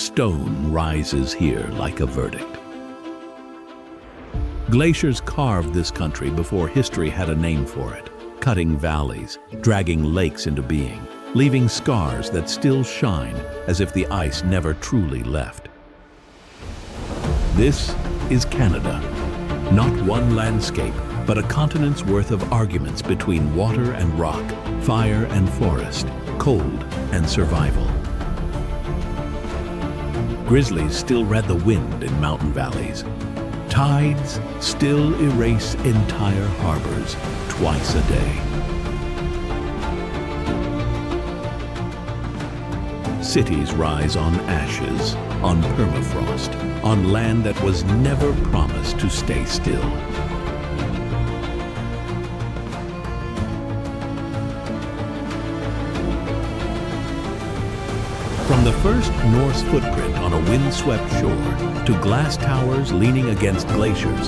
Stone rises here like a verdict. Glaciers carved this country before history had a name for it, cutting valleys, dragging lakes into being, leaving scars that still shine as if the ice never truly left. This is Canada. Not one landscape, but a continent's worth of arguments between water and rock, fire and forest, cold and survival. Grizzlies still read the wind in mountain valleys. Tides still erase entire harbors twice a day. Cities rise on ashes, on permafrost, on land that was never promised to stay still. From the first Norse footprint on a windswept shore, to glass towers leaning against glaciers,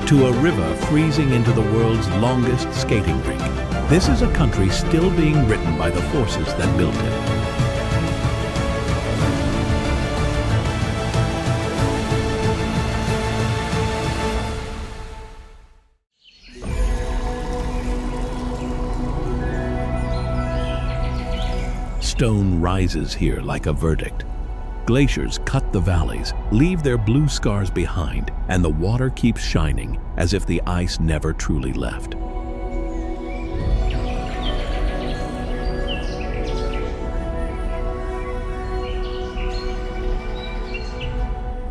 to a river freezing into the world's longest skating rink, this is a country still being written by the forces that built it. Stone rises here like a verdict. Glaciers cut the valleys, leave their blue scars behind, and the water keeps shining as if the ice never truly left.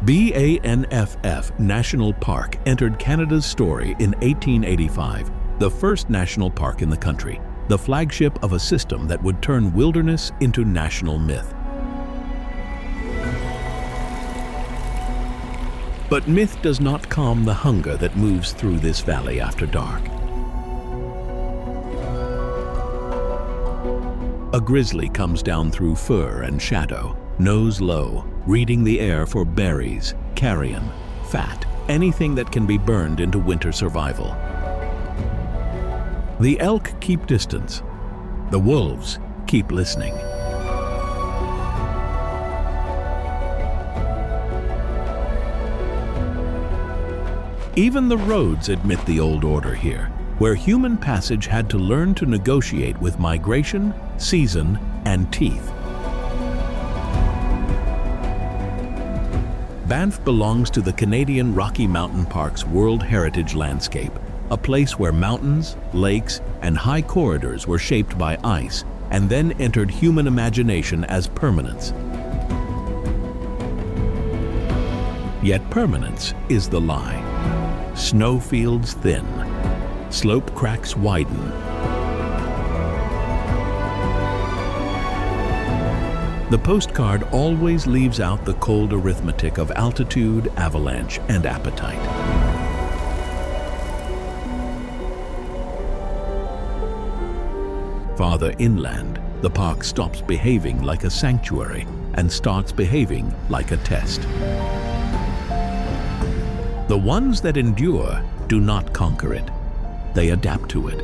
Banff National Park entered Canada's story in 1885, the first national park in the country, the flagship of a system that would turn wilderness into national myth. But myth does not calm the hunger that moves through this valley after dark. A grizzly comes down through fur and shadow, nose low, reading the air for berries, carrion, fat, anything that can be burned into winter survival. The elk keep distance. The wolves keep listening. Even the roads admit the old order here, where human passage had to learn to negotiate with migration, season, and teeth. Banff belongs to the Canadian Rocky Mountain Park's World Heritage Landscape, a place where mountains, lakes, and high corridors were shaped by ice and then entered human imagination as permanence. Yet permanence is the lie. Snowfields thin, slope cracks widen. The postcard always leaves out the cold arithmetic of altitude, avalanche, and appetite. Farther inland, the park stops behaving like a sanctuary and starts behaving like a test. The ones that endure do not conquer it. They adapt to it.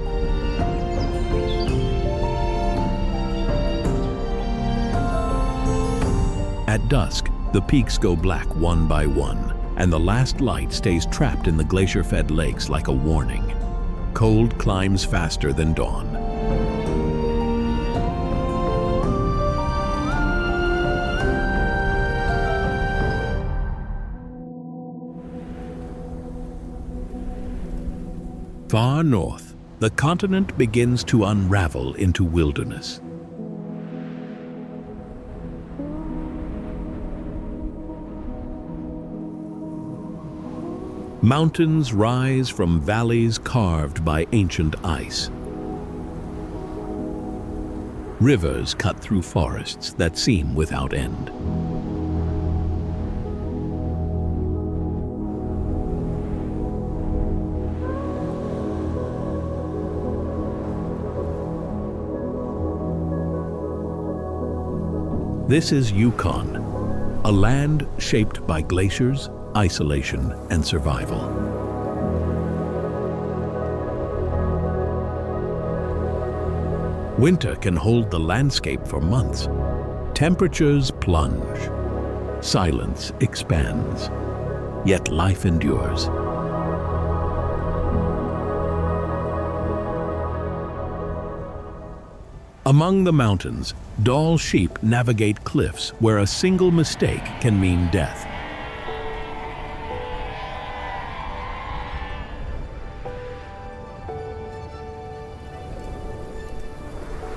At dusk, the peaks go black one by one, and the last light stays trapped in the glacier-fed lakes like a warning. Cold climbs faster than dawn. Far north, the continent begins to unravel into wilderness. Mountains rise from valleys carved by ancient ice. Rivers cut through forests that seem without end. This is Yukon, a land shaped by glaciers, isolation, and survival. Winter can hold the landscape for months. Temperatures plunge. Silence expands, yet life endures. Among the mountains, Dall sheep navigate cliffs where a single mistake can mean death.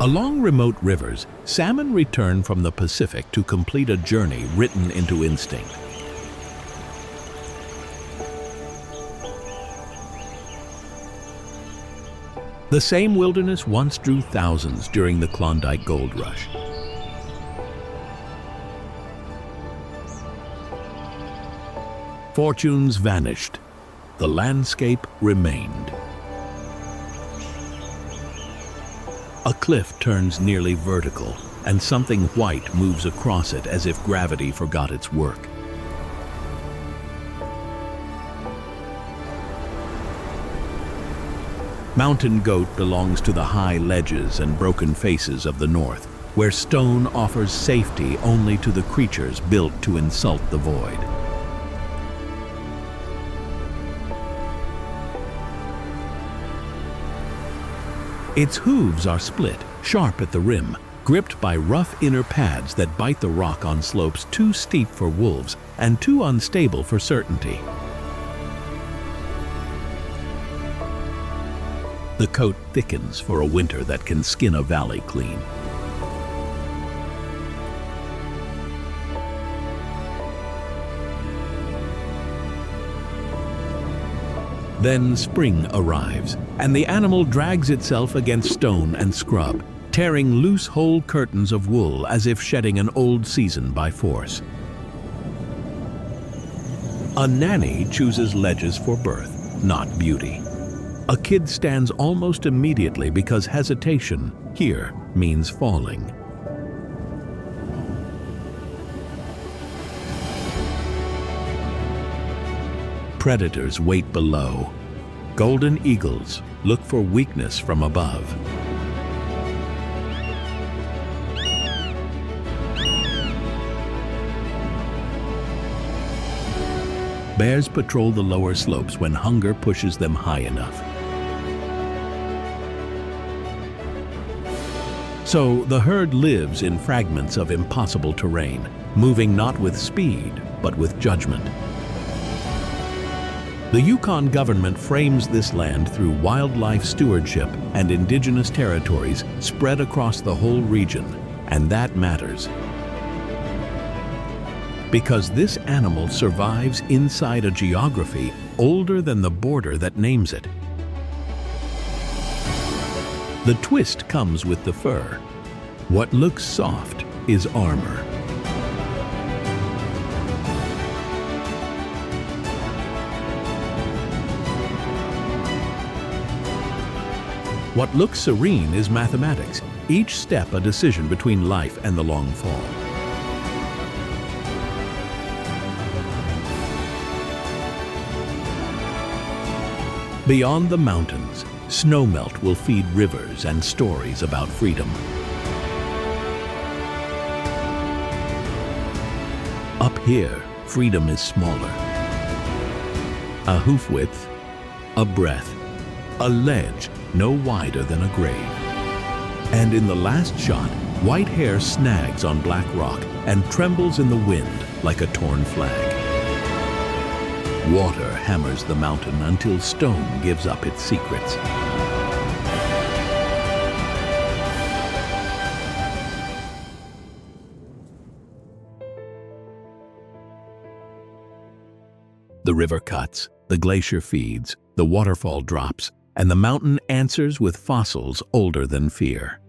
Along remote rivers, salmon return from the Pacific to complete a journey written into instinct. The same wilderness once drew thousands during the Klondike Gold Rush. Fortunes vanished. The landscape remained. A cliff turns nearly vertical, and something white moves across it as if gravity forgot its work. Mountain goat belongs to the high ledges and broken faces of the north, where stone offers safety only to the creatures built to insult the void. Its hooves are split, sharp at the rim, gripped by rough inner pads that bite the rock on slopes too steep for wolves and too unstable for certainty. The coat thickens for a winter that can skin a valley clean. Then spring arrives, and the animal drags itself against stone and scrub, tearing loose whole curtains of wool as if shedding an old season by force. A nanny chooses ledges for birth, not beauty. A kid stands almost immediately because hesitation here means falling. Predators wait below. Golden eagles look for weakness from above. Bears patrol the lower slopes when hunger pushes them high enough. So the herd lives in fragments of impossible terrain, moving not with speed, but with judgment. The Yukon government frames this land through wildlife stewardship and indigenous territories spread across the whole region, and that matters. Because this animal survives inside a geography older than the border that names it. The twist comes with the fur. What looks soft is armor. What looks serene is mathematics, each step a decision between life and the long fall. Beyond the mountains, snowmelt will feed rivers and stories about freedom. Up here, freedom is smaller. A hoof width, a breath, a ledge no wider than a grave. And in the last shot, white hair snags on black rock and trembles in the wind like a torn flag. Water hammers the mountain until stone gives up its secrets. The river cuts, the glacier feeds, the waterfall drops, and the mountain answers with fossils older than fear.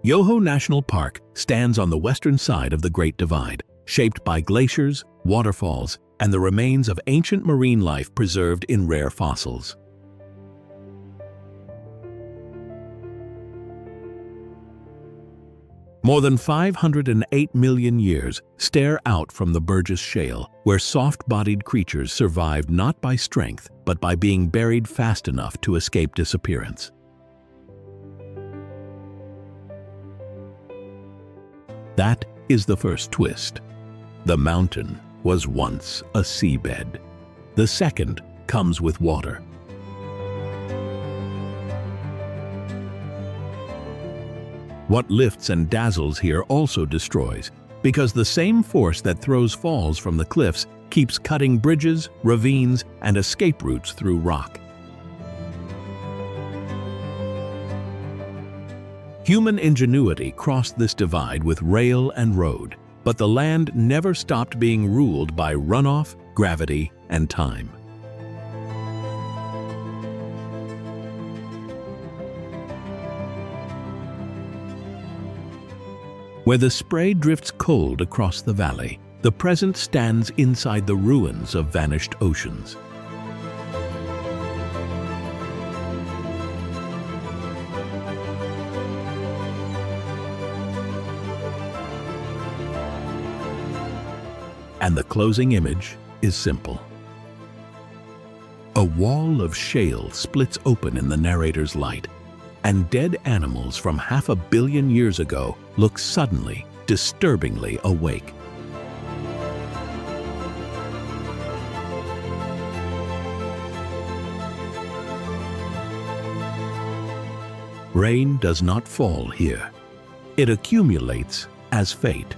Yoho National Park stands on the western side of the Great Divide, shaped by glaciers, waterfalls, and the remains of ancient marine life preserved in rare fossils. More than 508 million years stare out from the Burgess Shale, where soft-bodied creatures survived not by strength, but by being buried fast enough to escape disappearance. That is the first twist. The mountain was once a seabed. The second comes with water. What lifts and dazzles here also destroys, because the same force that throws falls from the cliffs keeps cutting bridges, ravines, and escape routes through rock. Human ingenuity crossed this divide with rail and road, but the land never stopped being ruled by runoff, gravity, and time. Where the spray drifts cold across the valley, the present stands inside the ruins of vanished oceans. And the closing image is simple. A wall of shale splits open in the narrator's light, and dead animals from 500 million years ago look suddenly, disturbingly awake. Rain does not fall here. It accumulates as fate.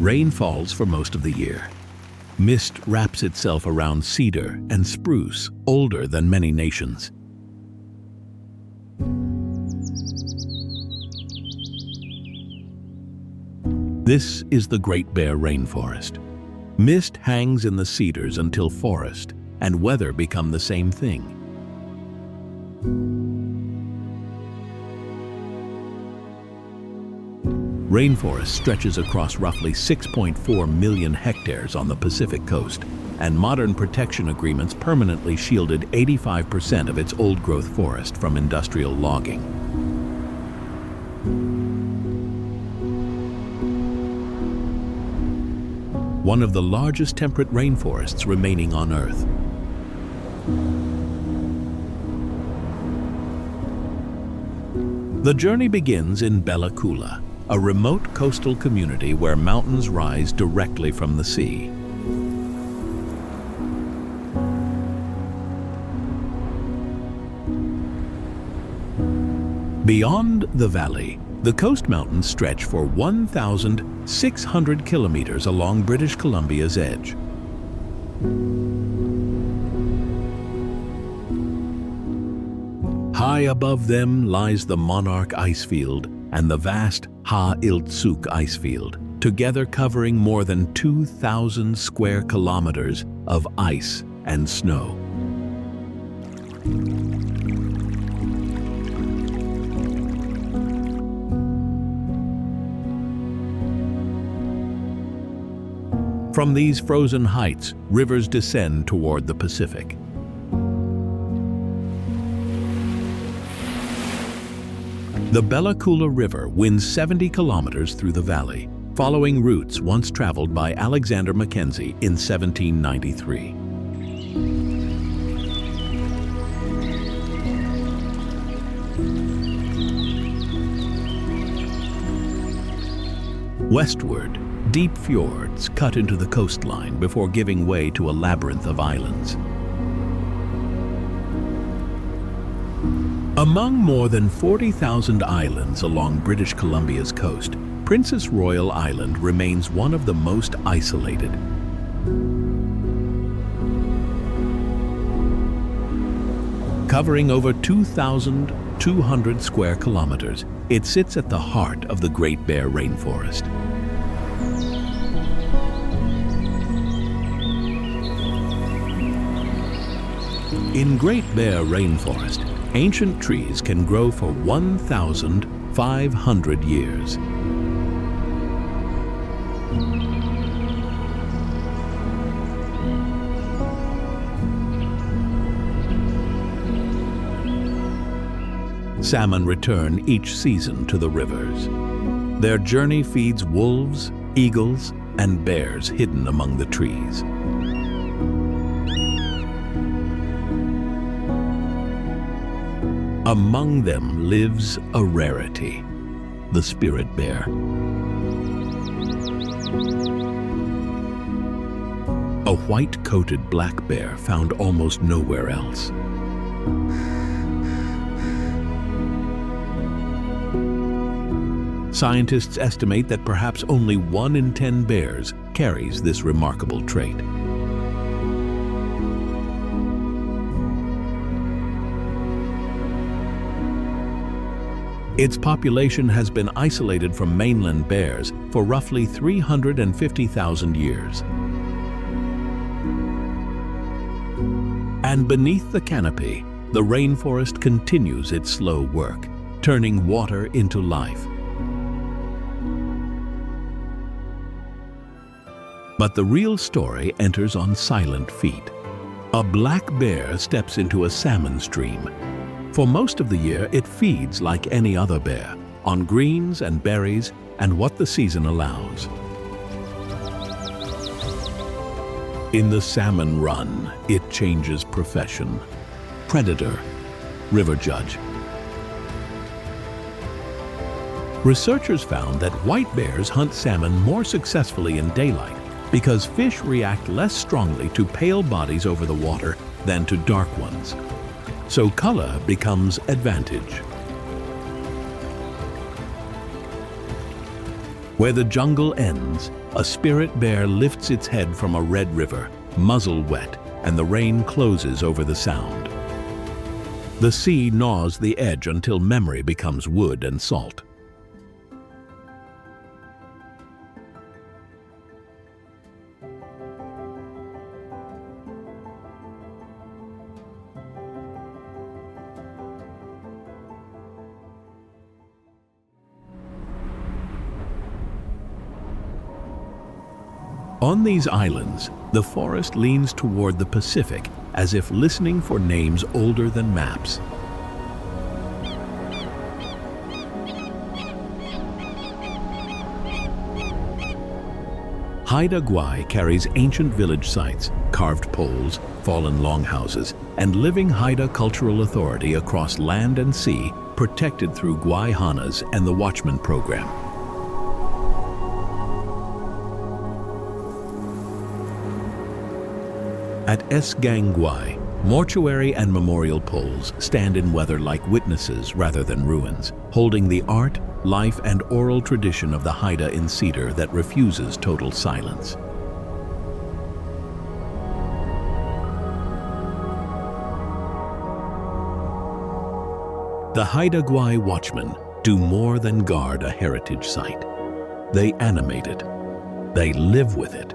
Rain falls for most of the year. Mist wraps itself around cedar and spruce, older than many nations. This is the Great Bear Rainforest. Mist hangs in the cedars until forest and weather become the same thing. Rainforest stretches across roughly 6.4 million hectares on the Pacific coast, and modern protection agreements permanently shielded 85% of its old-growth forest from industrial logging. One of the largest temperate rainforests remaining on Earth. The journey begins in Bella Coola, a remote coastal community where mountains rise directly from the sea. Beyond the valley, the coast mountains stretch for 1,600 kilometers along British Columbia's edge. High above them lies the Monarch Icefield and the vast Ha-Iltsuk Icefield, together covering more than 2,000 square kilometers of ice and snow. From these frozen heights, rivers descend toward the Pacific. The Bella Coola River winds 70 kilometers through the valley, following routes once traveled by Alexander Mackenzie in 1793. Westward, deep fjords cut into the coastline before giving way to a labyrinth of islands. Among more than 40,000 islands along British Columbia's coast, Princess Royal Island remains one of the most isolated. Covering over 2,200 square kilometers, it sits at the heart of the Great Bear Rainforest. In Great Bear Rainforest, ancient trees can grow for 1,500 years. Salmon return each season to the rivers. Their journey feeds wolves, eagles, and bears hidden among the trees. Among them lives a rarity, the spirit bear. A white-coated black bear found almost nowhere else. Scientists estimate that perhaps only 1 in 10 bears carries this remarkable trait. Its population has been isolated from mainland bears for roughly 350,000 years. And beneath the canopy, the rainforest continues its slow work, turning water into life. But the real story enters on silent feet. A black bear steps into a salmon stream. For most of the year, it feeds like any other bear, on greens and berries and what the season allows. In the salmon run, it changes profession. Predator, river judge. Researchers found that white bears hunt salmon more successfully in daylight because fish react less strongly to pale bodies over the water than to dark ones. So color becomes advantage. Where the jungle ends, a spirit bear lifts its head from a red river, muzzle wet, and the rain closes over the sound. The sea gnaws the edge until memory becomes wood and salt. On these islands, the forest leans toward the Pacific as if listening for names older than maps. Haida Gwaii carries ancient village sites, carved poles, fallen longhouses, and living Haida cultural authority across land and sea, protected through Gwaii Hanas and the Watchman program. At Haida Gwaii, mortuary and memorial poles stand in weather like witnesses rather than ruins, holding the art, life, and oral tradition of the Haida in cedar that refuses total silence. The Haida Gwaii Watchmen do more than guard a heritage site. They animate it. They live with it.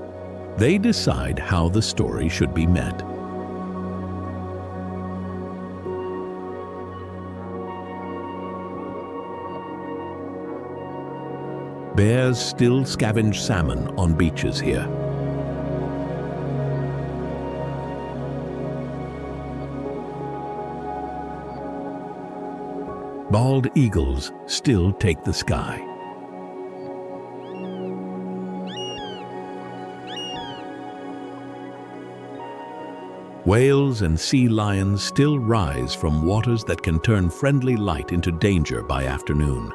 They decide how the story should be met. Bears still scavenge salmon on beaches here. Bald eagles still take the sky. Whales and sea lions still rise from waters that can turn friendly light into danger by afternoon.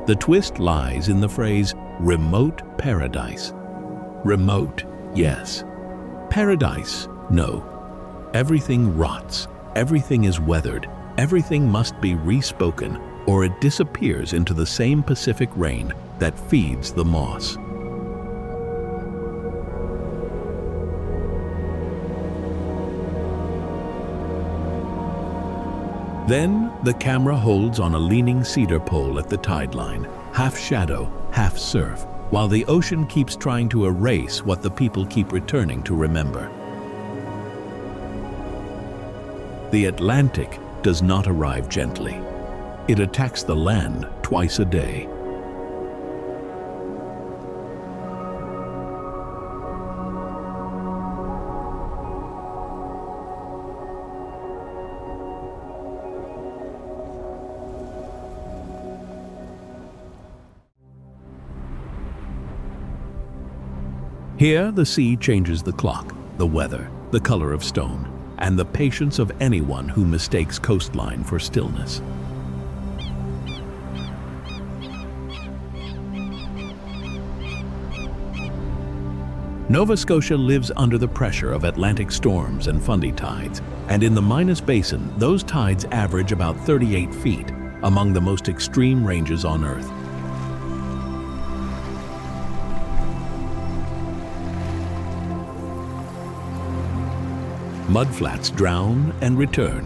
The twist lies in the phrase, remote paradise. Remote, yes. Paradise, no. Everything rots, everything is weathered, everything must be respoken, or it disappears into the same Pacific rain that feeds the moss. Then the camera holds on a leaning cedar pole at the tide line, half shadow, half surf, while the ocean keeps trying to erase what the people keep returning to remember. The Atlantic does not arrive gently. It attacks the land twice a day. Here, the sea changes the clock, the weather, the color of stone, and the patience of anyone who mistakes coastline for stillness. Nova Scotia lives under the pressure of Atlantic storms and Fundy tides, and in the Minas Basin, those tides average about 38 feet, among the most extreme ranges on Earth. Mudflats drown and return.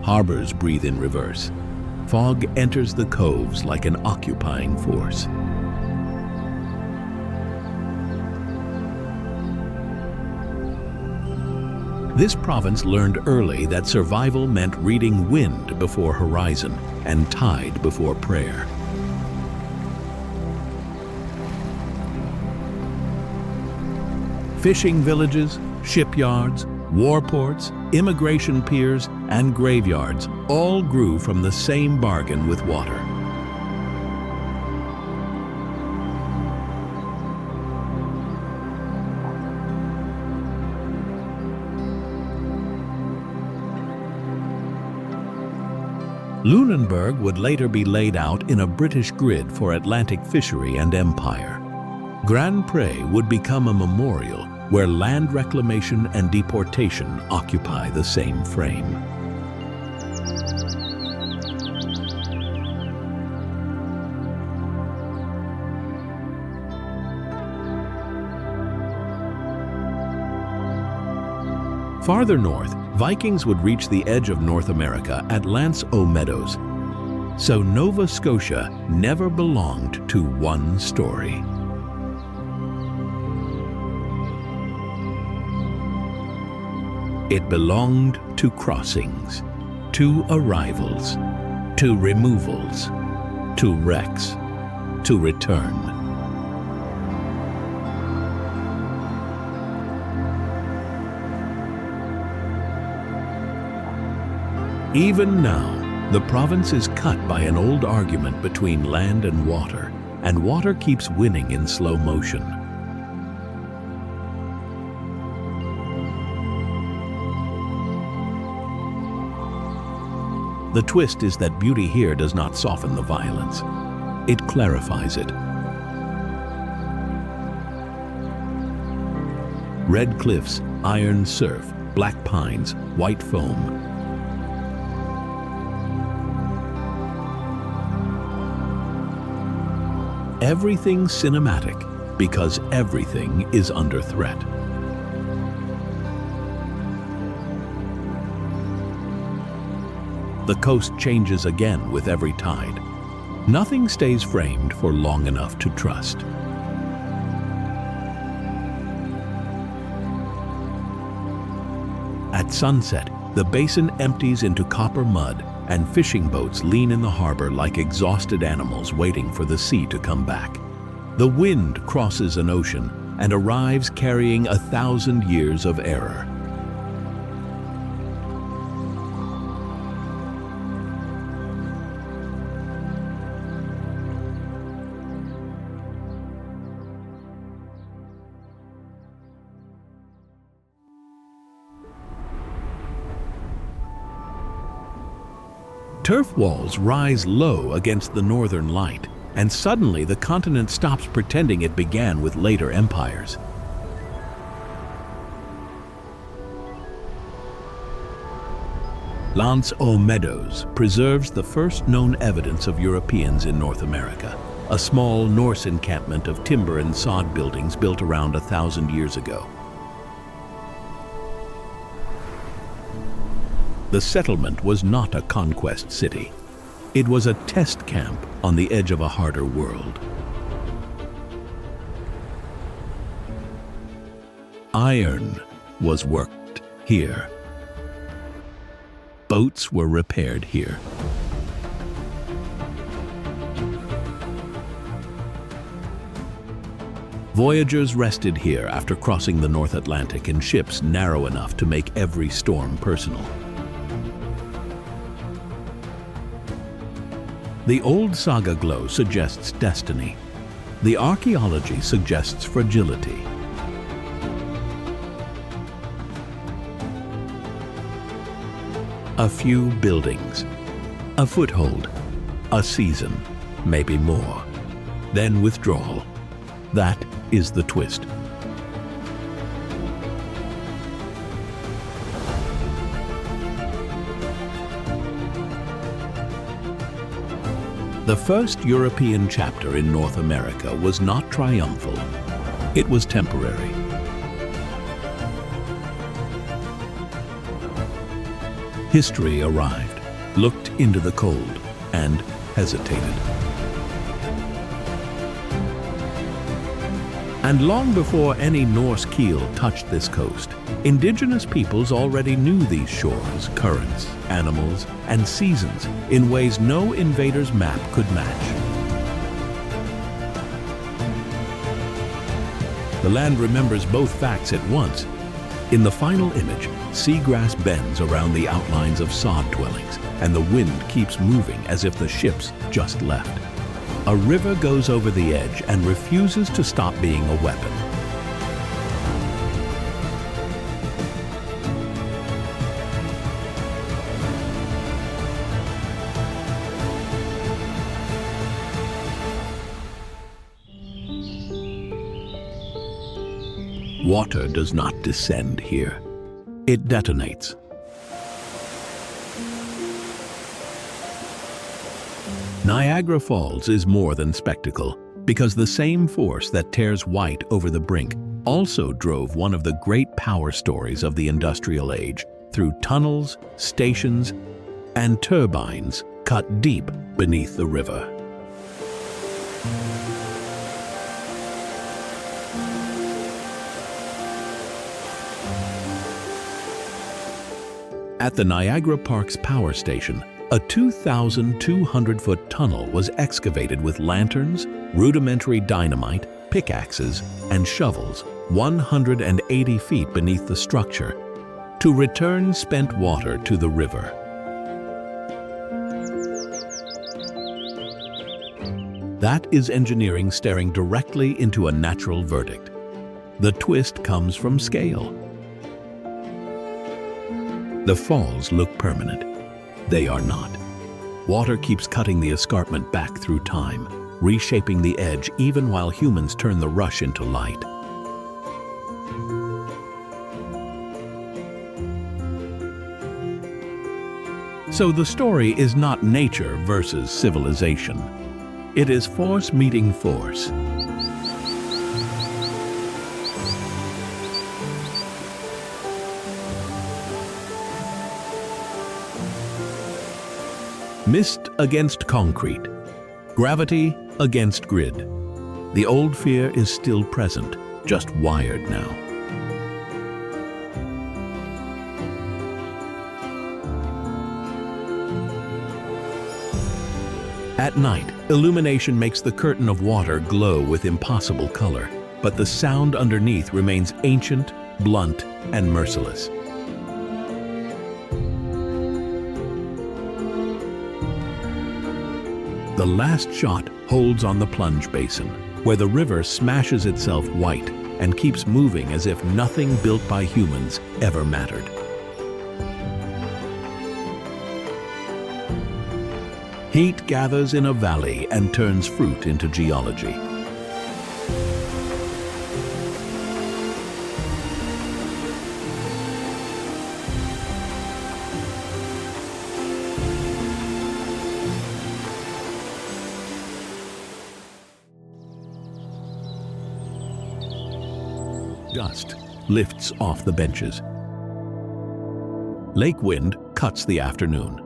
Harbors breathe in reverse. Fog enters the coves like an occupying force. This province learned early that survival meant reading wind before horizon and tide before prayer. Fishing villages, shipyards, warports, immigration piers, and graveyards all grew from the same bargain with water. Lunenburg would later be laid out in a British grid for Atlantic fishery and empire. Grand-Pré would become a memorial where land reclamation and deportation occupy the same frame. Farther north, Vikings would reach the edge of North America at Meadows. So Nova Scotia never belonged to one story. It belonged to crossings, to arrivals, to removals, to wrecks, to return. Even now, the province is cut by an old argument between land and water keeps winning in slow motion. The twist is that beauty here does not soften the violence. It clarifies it. Red cliffs, iron surf, black pines, white foam. Everything cinematic because everything is under threat. The coast changes again with every tide. Nothing stays framed for long enough to trust. At sunset, the basin empties into copper mud and fishing boats lean in the harbor like exhausted animals waiting for the sea to come back. The wind crosses an ocean and arrives carrying 1,000 years of error. Turf walls rise low against the northern light, and suddenly the continent stops pretending it began with later empires. Meadows preserves the first known evidence of Europeans in North America, a small Norse encampment of timber and sod buildings built around 1,000 years ago. The settlement was not a conquest city. It was a test camp on the edge of a harder world. Iron was worked here. Boats were repaired here. Voyagers rested here after crossing the North Atlantic in ships narrow enough to make every storm personal. The old saga glow suggests destiny. The archaeology suggests fragility. A few buildings, a foothold, a season, maybe more. Then withdrawal. That is the twist. The first European chapter in North America was not triumphal. It was temporary. History arrived, looked into the cold, and hesitated. And long before any Norse keel touched this coast, Indigenous peoples already knew these shores, currents, animals, and seasons in ways no invader's map could match. The land remembers both facts at once. In the final image, seagrass bends around the outlines of sod dwellings, and the wind keeps moving as if the ships just left. A river goes over the edge and refuses to stop being a weapon. Water does not descend here. It detonates. Niagara Falls is more than spectacle, because the same force that tears white over the brink also drove one of the great power stories of the industrial age through tunnels, stations, and turbines cut deep beneath the river. At the Niagara Park's power station, a 2,200-foot tunnel was excavated with lanterns, rudimentary dynamite, pickaxes, and shovels 180 feet beneath the structure to return spent water to the river. That is engineering staring directly into a natural verdict. The twist comes from scale. The falls look permanent. They are not. Water keeps cutting the escarpment back through time, reshaping the edge even while humans turn the rush into light. So the story is not nature versus civilization. It is force meeting force. Mist against concrete, gravity against grid. The old fear is still present, just wired now. At night, illumination makes the curtain of water glow with impossible color, but the sound underneath remains ancient, blunt, and merciless. The last shot holds on the plunge basin, where the river smashes itself white and keeps moving as if nothing built by humans ever mattered. Heat gathers in a valley and turns fruit into geology. Dust lifts off the benches. Lake wind cuts the afternoon.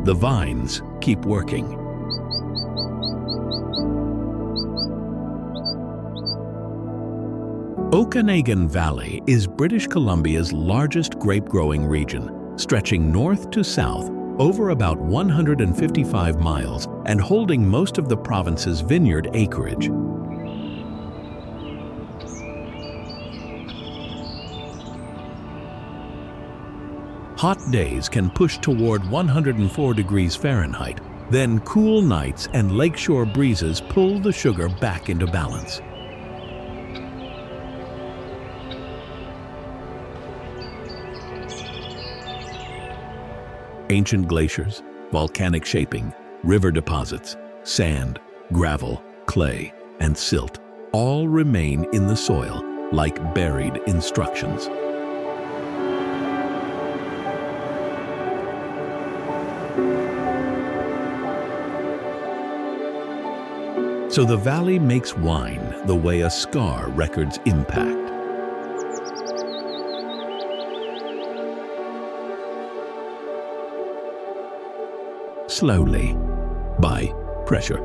The vines keep working. Okanagan Valley is British Columbia's largest grape-growing region, stretching north to south over about 155 miles and holding most of the province's vineyard acreage. Hot days can push toward 104 degrees Fahrenheit, then cool nights and lakeshore breezes pull the sugar back into balance. Ancient glaciers, volcanic shaping, river deposits, sand, gravel, clay, and silt all remain in the soil like buried instructions. So the valley makes wine the way a scar records impact. Slowly, by pressure.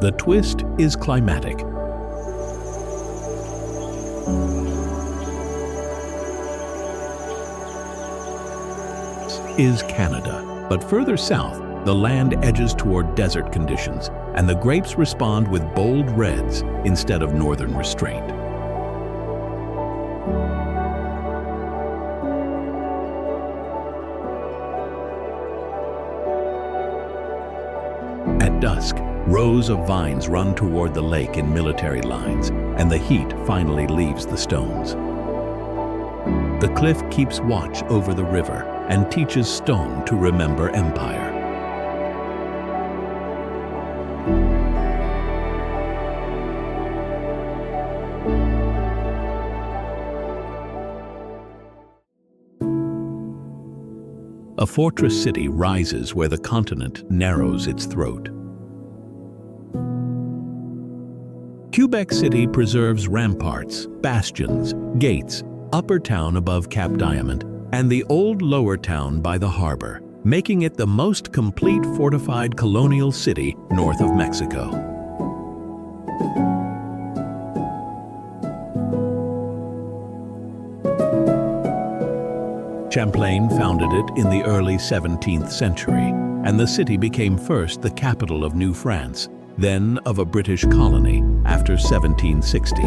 The twist is climatic. Is Canada, but further south, the land edges toward desert conditions, and the grapes respond with bold reds instead of northern restraint. At dusk, rows of vines run toward the lake in military lines, and the heat finally leaves the stones. The cliff keeps watch over the river and teaches stone to remember empire. A fortress city rises where the continent narrows its throat. Quebec City preserves ramparts, bastions, gates, upper town above Cap Diamond, and the old lower town by the harbor, making it the most complete fortified colonial city north of Mexico. Champlain founded it in the early 17th century, and the city became first the capital of New France, then of a British colony after 1760.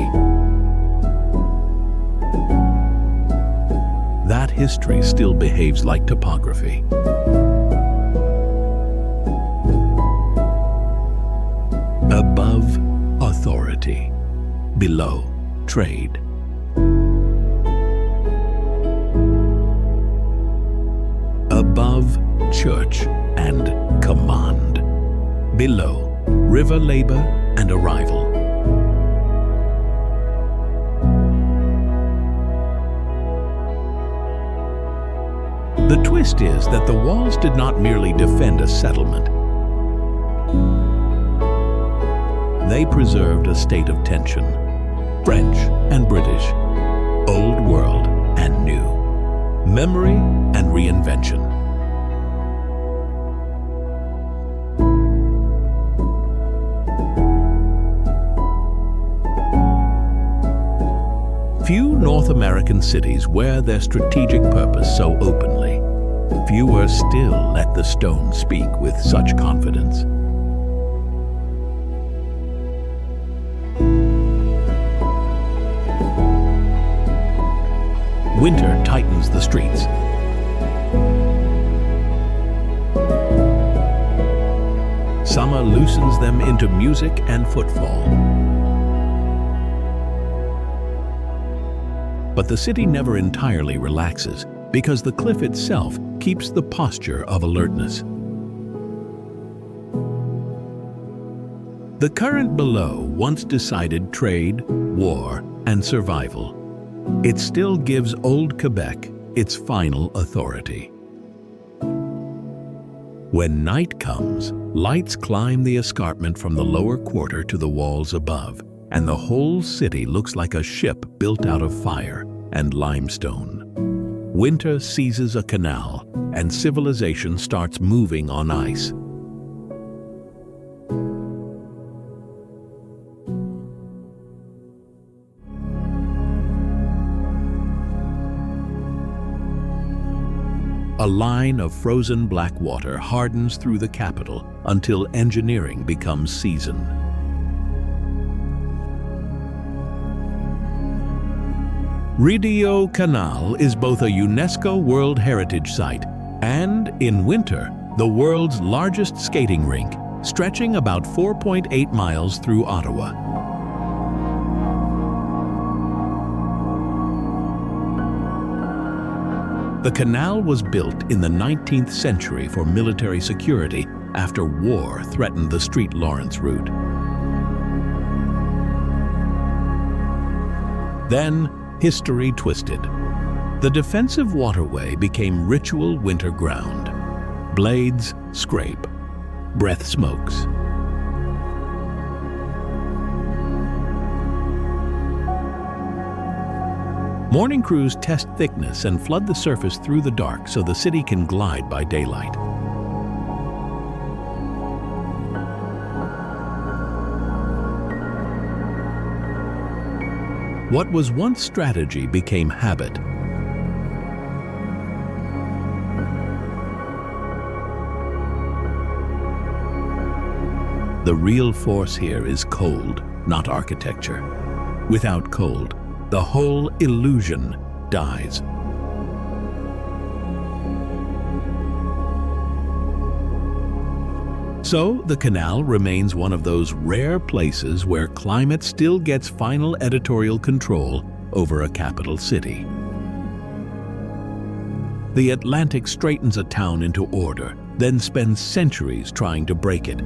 That history still behaves like topography. Above, authority. Below, trade. Above, church and command. Below, river labor and arrival. The twist is that the walls did not merely defend a settlement. They preserved a state of tension. French and British, old world and new, memory and reinvention. Few North American cities wear their strategic purpose so openly. Fewer still let the stone speak with such confidence. Winter tightens the streets. Summer loosens them into music and footfall. But the city never entirely relaxes because the cliff itself keeps the posture of alertness. The current below once decided trade, war, and survival. It still gives old Quebec its final authority. When night comes, lights climb the escarpment from the lower quarter to the walls above, and the whole city looks like a ship built out of fire and limestone. Winter seizes a canal, and civilization starts moving on ice. A line of frozen black water hardens through the capital until engineering becomes seasoned. Rideau Canal is both a UNESCO World Heritage Site and, in winter, the world's largest skating rink, stretching about 4.8 miles through Ottawa. The canal was built in the 19th century for military security after war threatened the St. Lawrence route. Then, history twisted. The defensive waterway became ritual winter ground. Blades scrape, breath smokes. Morning crews test thickness and flood the surface through the dark so the city can glide by daylight. What was once strategy became habit. The real force here is cold, not architecture. Without cold, the whole illusion dies. So, the canal remains one of those rare places where climate still gets final editorial control over a capital city. The Atlantic straightens a town into order, then spends centuries trying to break it.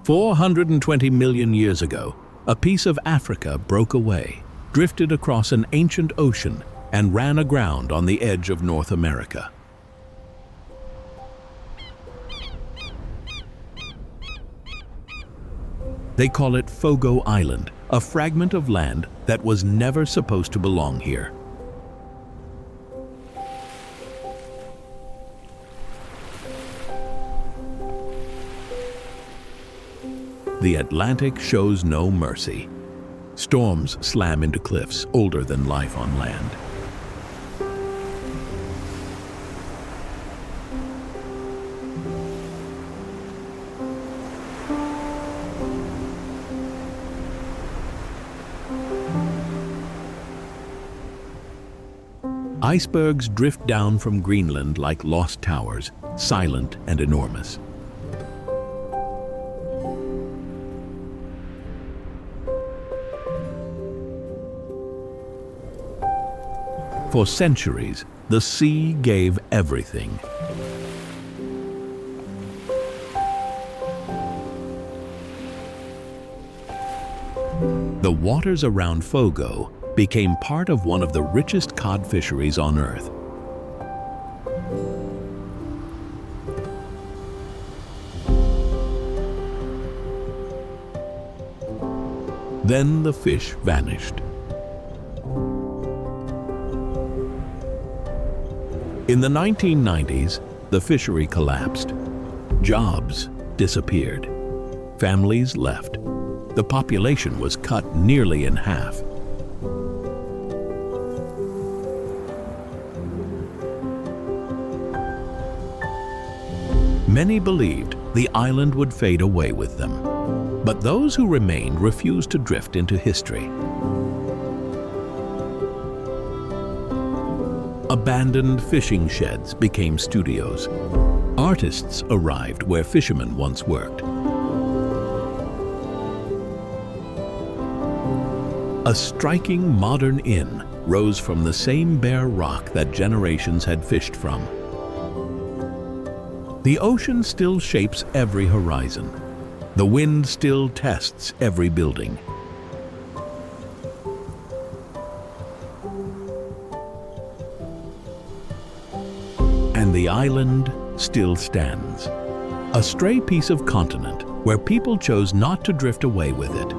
$420 million years ago, a piece of Africa broke away, drifted across an ancient ocean, and ran aground on the edge of North America. They call it Fogo Island, a fragment of land that was never supposed to belong here. The Atlantic shows no mercy. Storms slam into cliffs older than life on land. Icebergs drift down from Greenland like lost towers, silent and enormous. For centuries, the sea gave everything. The waters around Fogo became part of one of the richest cod fisheries on Earth. Then the fish vanished. In the 1990s, the fishery collapsed. Jobs disappeared. Families left. The population was cut nearly in half. Many believed the island would fade away with them, but those who remained refused to drift into history. Abandoned fishing sheds became studios. Artists arrived where fishermen once worked. A striking modern inn rose from the same bare rock that generations had fished from. The ocean still shapes every horizon. The wind still tests every building. And the island still stands. A stray piece of continent where people chose not to drift away with it.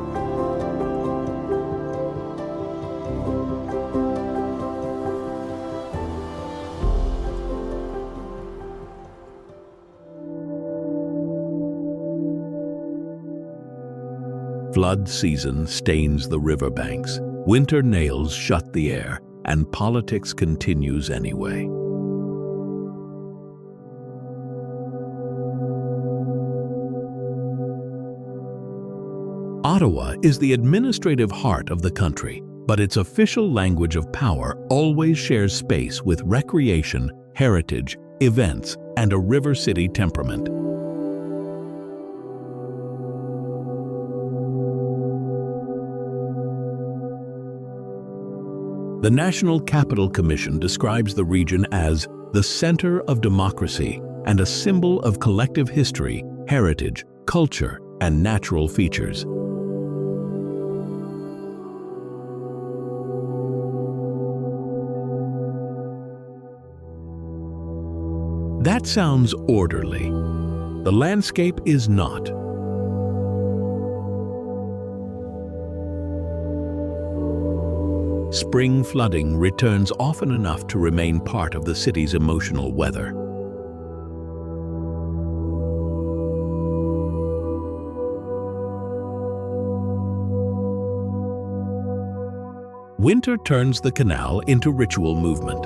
Flood season stains the riverbanks. Winter nails shut the air, and politics continues anyway. Ottawa is the administrative heart of the country, but its official language of power always shares space with recreation, heritage, events, and a river city temperament. The National Capital Commission describes the region as the center of democracy and a symbol of collective history, heritage, culture, and natural features. That sounds orderly. The landscape is not. Spring flooding returns often enough to remain part of the city's emotional weather. Winter turns the canal into ritual movement.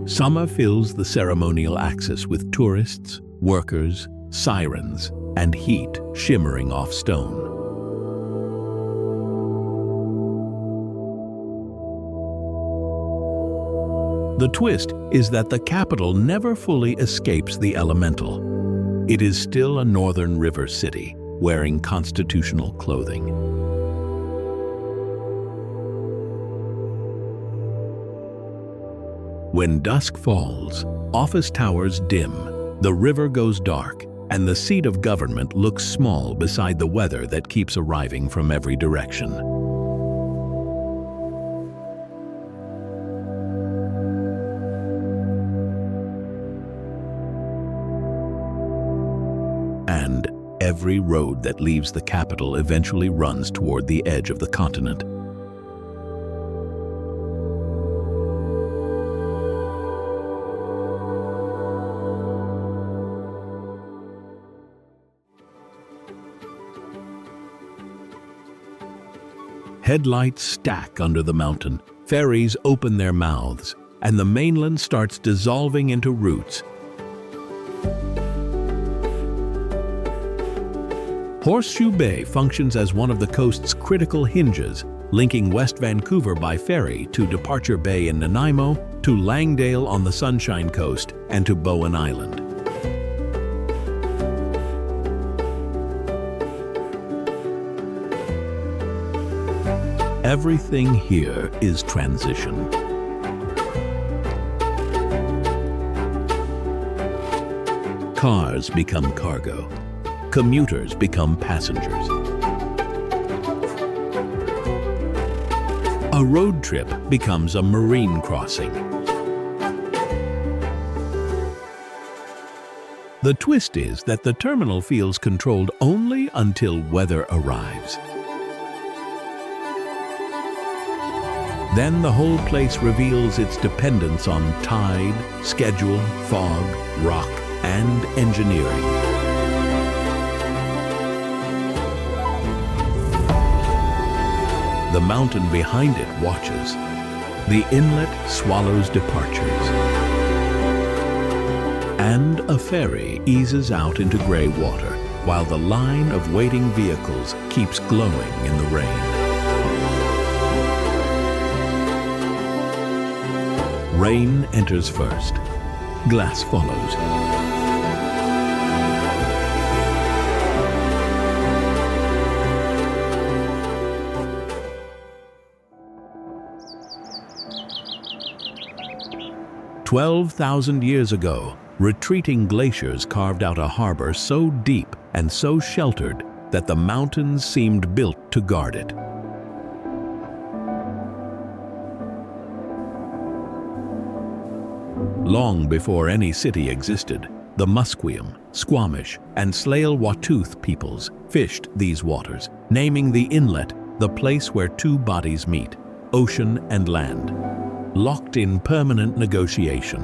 Summer fills the ceremonial axis with tourists, workers, sirens, and heat shimmering off stone. The twist is that the capital never fully escapes the elemental. It is still a northern river city, wearing constitutional clothing. When dusk falls, office towers dim, the river goes dark, and the seat of government looks small beside the weather that keeps arriving from every direction. And every road that leaves the capital eventually runs toward the edge of the continent. Headlights stack under the mountain, ferries open their mouths, and the mainland starts dissolving into roots. Horseshoe Bay functions as one of the coast's critical hinges, linking West Vancouver by ferry to Departure Bay in Nanaimo, to Langdale on the Sunshine Coast, and to Bowen Island. Everything here is transition. Cars become cargo. Commuters become passengers. A road trip becomes a marine crossing. The twist is that the terminal feels controlled only until weather arrives. Then the whole place reveals its dependence on tide, schedule, fog, rock, and engineering. The mountain behind it watches. The inlet swallows departures. And a ferry eases out into gray water, while the line of waiting vehicles keeps glowing in the rain. Rain enters first. Glass follows. "12,000 years ago, retreating glaciers carved out a harbor so deep and so sheltered that the mountains seemed built to guard it. Long before any city existed, the Musqueam, Squamish, and Tsleil-Waututh peoples fished these waters, naming the inlet the place where two bodies meet, ocean and land, locked in permanent negotiation.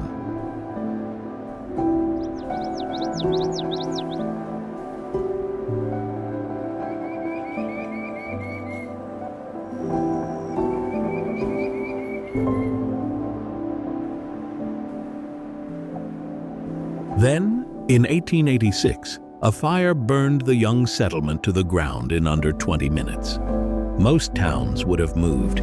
Then, in 1886, a fire burned the young settlement to the ground in under 20 minutes. Most towns would have moved.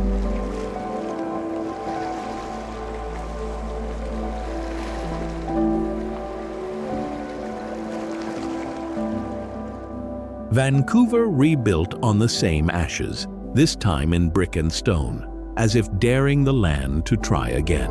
Vancouver rebuilt on the same ashes, this time in brick and stone, as if daring the land to try again.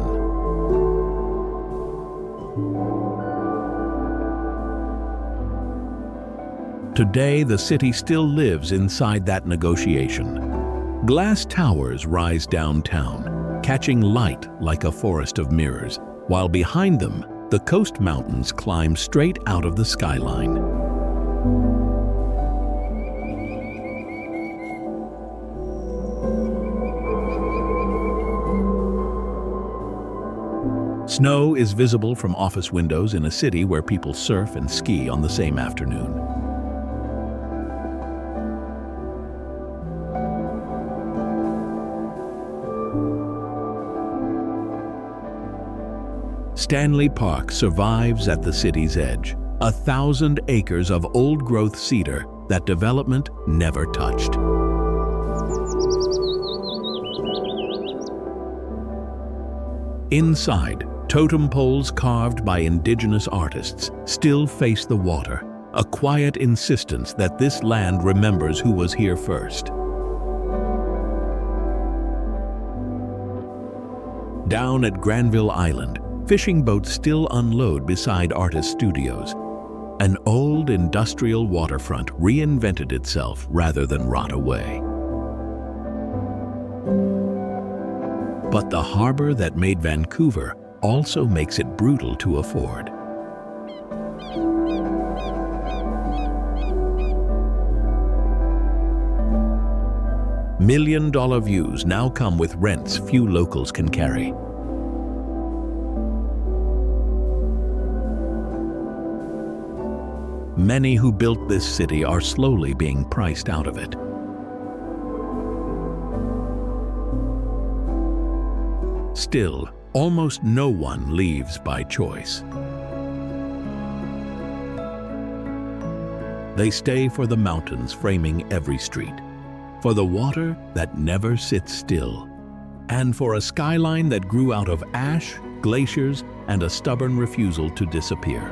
Today, the city still lives inside that negotiation. Glass towers rise downtown, catching light like a forest of mirrors, while behind them, the coast mountains climb straight out of the skyline. Snow is visible from office windows in a city where people surf and ski on the same afternoon. Stanley Park survives at the city's edge, 1,000 acres of old-growth cedar that development never touched. Inside, totem poles carved by Indigenous artists still face the water, a quiet insistence that this land remembers who was here first. Down at Granville Island, fishing boats still unload beside artist studios. An old industrial waterfront reinvented itself rather than rot away. But the harbor that made Vancouver also makes it brutal to afford. $1 million views now come with rents few locals can carry. Many who built this city are slowly being priced out of it. Still, almost no one leaves by choice. They stay for the mountains framing every street, for the water that never sits still, and for a skyline that grew out of ash, glaciers, and a stubborn refusal to disappear.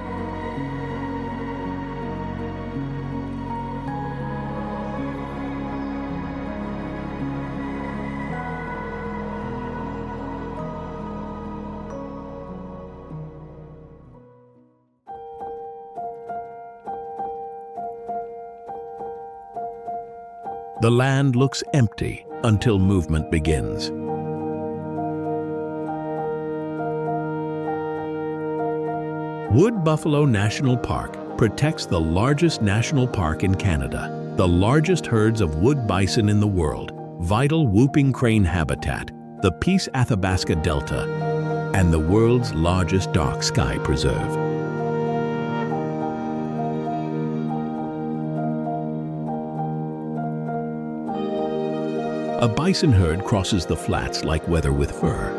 The land looks empty until movement begins. Wood Buffalo National Park protects the largest national park in Canada, the largest herds of wood bison in the world, vital whooping crane habitat, the Peace Athabasca Delta, and the world's largest dark sky preserve. A bison herd crosses the flats like weather with fur.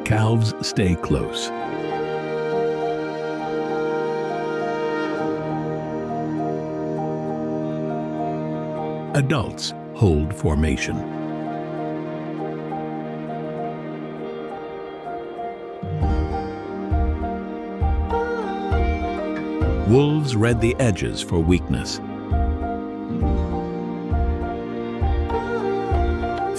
Calves stay close. Adults hold formation. Wolves read the edges for weakness.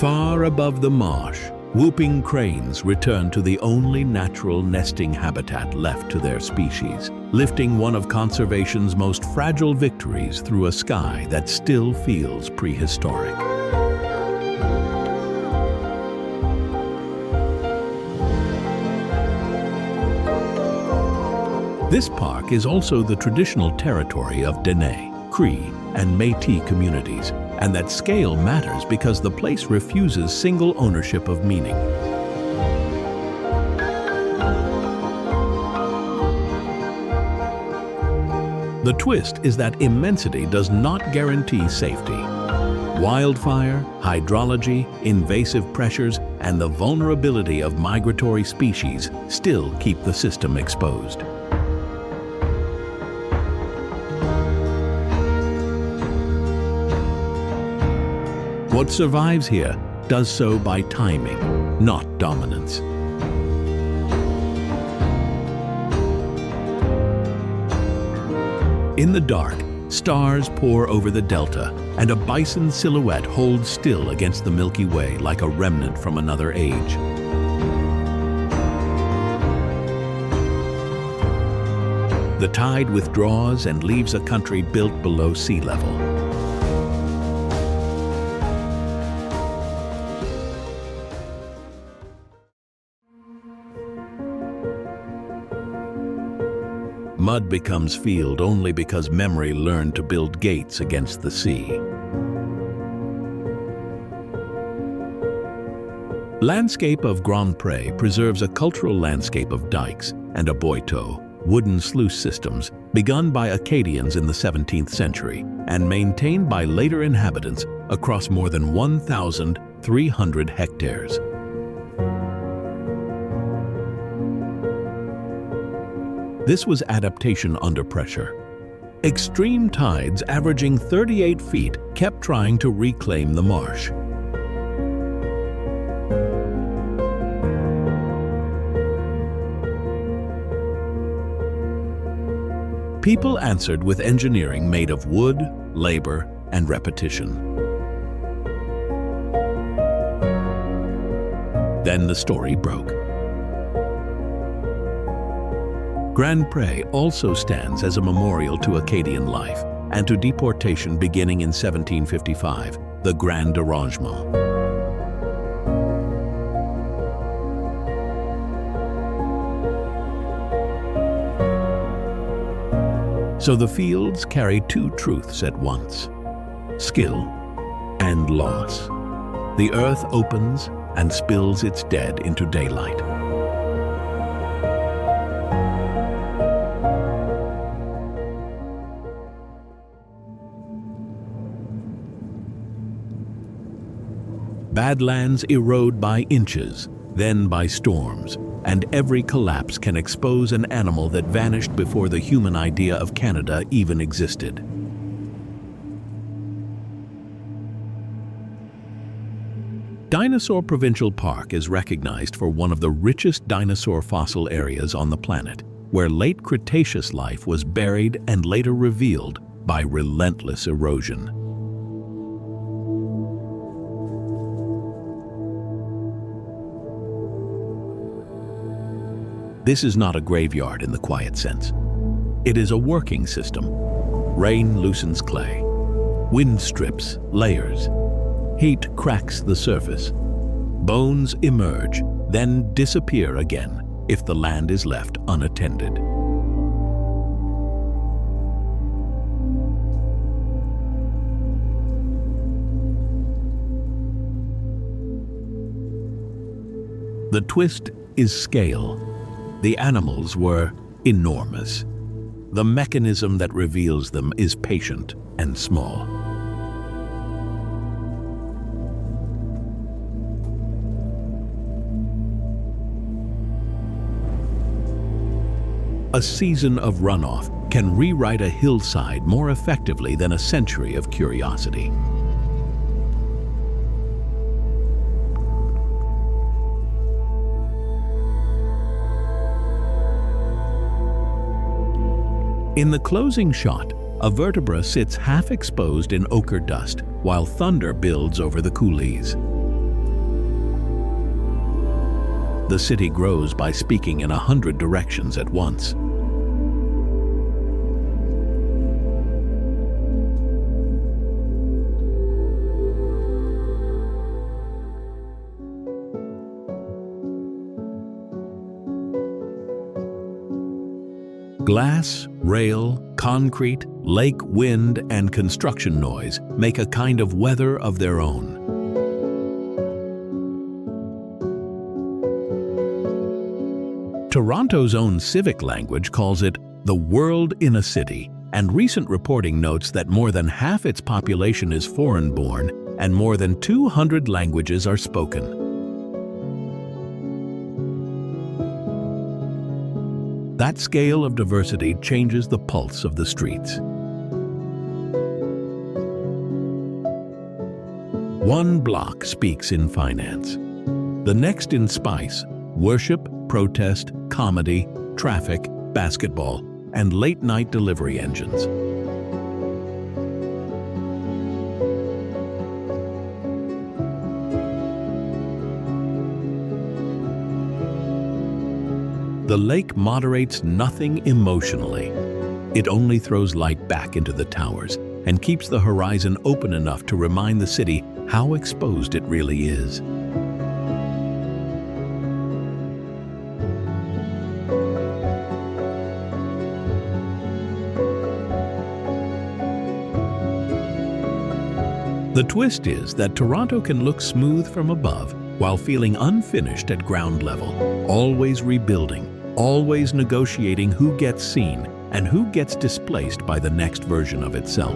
Far above the marsh, whooping cranes return to the only natural nesting habitat left to their species, lifting one of conservation's most fragile victories through a sky that still feels prehistoric. This park is also the traditional territory of Dene, Cree, and Métis communities, and that scale matters because the place refuses single ownership of meaning. The twist is that immensity does not guarantee safety. Wildfire, hydrology, invasive pressures, and the vulnerability of migratory species still keep the system exposed. What survives here does so by timing, not dominance. In the dark, stars pour over the delta, and a bison silhouette holds still against the Milky Way like a remnant from another age. The tide withdraws and leaves a country built below sea level. Mud becomes field only because memory learned to build gates against the sea. Landscape of Grand-Pré preserves a cultural landscape of dikes and aboiteaux, wooden sluice systems, begun by Acadians in the 17th century and maintained by later inhabitants across more than 1,300 hectares. This was adaptation under pressure. Extreme tides averaging 38 feet kept trying to reclaim the marsh. People answered with engineering made of wood, labor, and repetition. Then the story broke. Grand-Pré also stands as a memorial to Acadian life and to deportation beginning in 1755, the Grand Dérangement. So the fields carry two truths at once: skill and loss. The earth opens and spills its dead into daylight. Badlands erode by inches, then by storms, and every collapse can expose an animal that vanished before the human idea of Canada even existed. Dinosaur Provincial Park is recognized for one of the richest dinosaur fossil areas on the planet, where late Cretaceous life was buried and later revealed by relentless erosion. This is not a graveyard in the quiet sense. It is a working system. Rain loosens clay. Wind strips layers. Heat cracks the surface. Bones emerge, then disappear again if the land is left unattended. The twist is scale. The animals were enormous. The mechanism that reveals them is patient and small. A season of runoff can rewrite a hillside more effectively than a century of curiosity. In the closing shot, a vertebra sits half exposed in ochre dust while thunder builds over the coulees. The city grows by speaking in 100 directions at once. Glass, rail, concrete, lake wind, and construction noise make a kind of weather of their own. Toronto's own civic language calls it the world in a city, and recent reporting notes that more than half its population is foreign-born and more than 200 languages are spoken. That scale of diversity changes the pulse of the streets. One block speaks in finance, the next in spice, worship, protest, comedy, traffic, basketball, and late-night delivery engines. The lake moderates nothing emotionally. It only throws light back into the towers and keeps the horizon open enough to remind the city how exposed it really is. The twist is that Toronto can look smooth from above while feeling unfinished at ground level, always rebuilding, always negotiating who gets seen and who gets displaced by the next version of itself.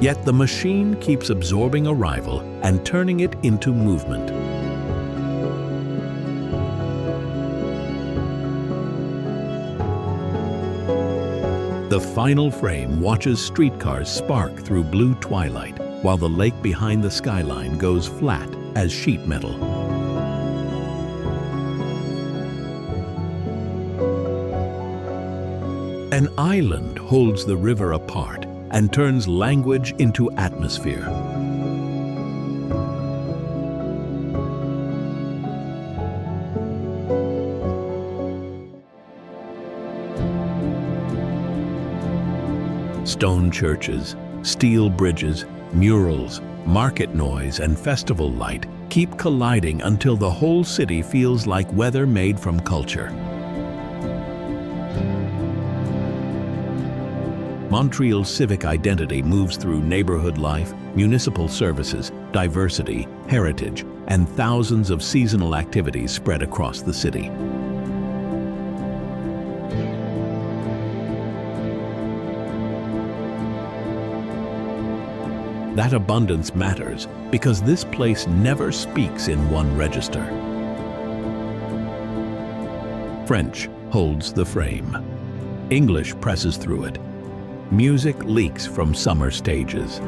Yet the machine keeps absorbing arrival and turning it into movement. The final frame watches streetcars spark through blue twilight, while the lake behind the skyline goes flat as sheet metal. An island holds the river apart and turns language into atmosphere. Stone churches, steel bridges, murals, market noise, and festival light keep colliding until the whole city feels like weather made from culture. Montreal's civic identity moves through neighborhood life, municipal services, diversity, heritage, and thousands of seasonal activities spread across the city. That abundance matters because this place never speaks in one register. French holds the frame. English presses through it. Music leaks from summer stages.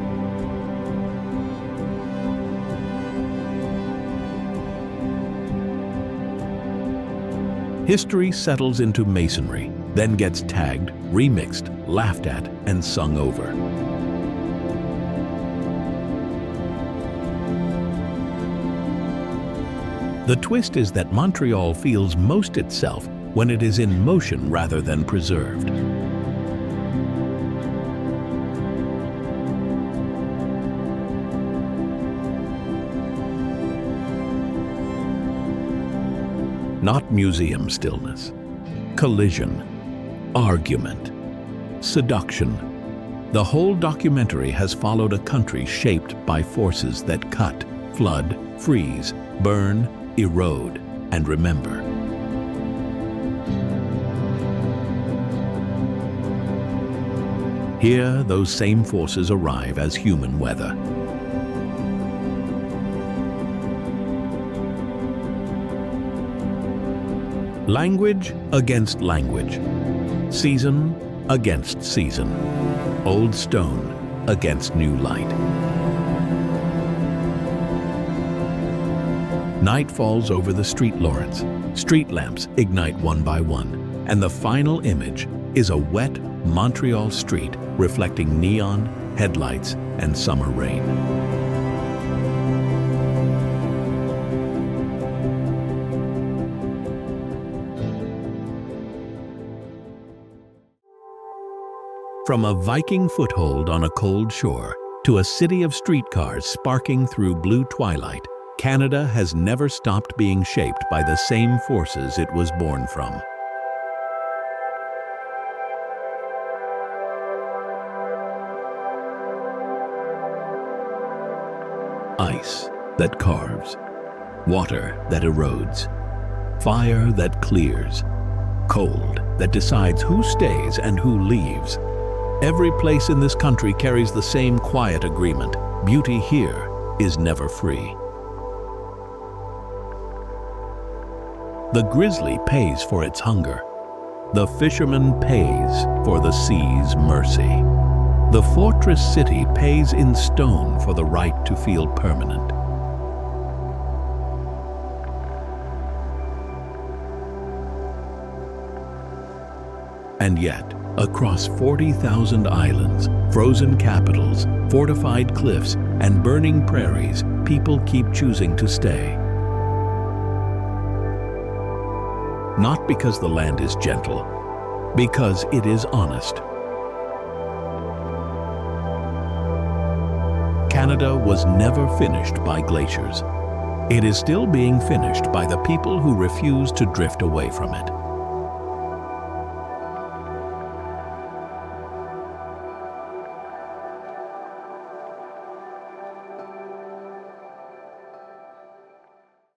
History settles into masonry, then gets tagged, remixed, laughed at, and sung over. The twist is that Montreal feels most itself when it is in motion rather than preserved. Not museum stillness, collision, argument, seduction. The whole documentary has followed a country shaped by forces that cut, flood, freeze, burn, erode, and remember. Here, those same forces arrive as human weather. Language against language, season against season, old stone against new light. Night falls over the street lawns. Street lamps ignite one by one, and the final image is a wet Montreal street reflecting neon, headlights, and summer rain. From a Viking foothold on a cold shore to a city of streetcars sparking through blue twilight, Canada has never stopped being shaped by the same forces it was born from. Ice that carves, water that erodes, fire that clears, cold that decides who stays and who leaves. Every place in this country carries the same quiet agreement. Beauty here is never free. The grizzly pays for its hunger. The fisherman pays for the sea's mercy. The fortress city pays in stone for the right to feel permanent. And yet, across 40,000 islands, frozen capitals, fortified cliffs, and burning prairies, people keep choosing to stay. Not because the land is gentle, because it is honest. Canada was never finished by glaciers. It is still being finished by the people who refuse to drift away from it.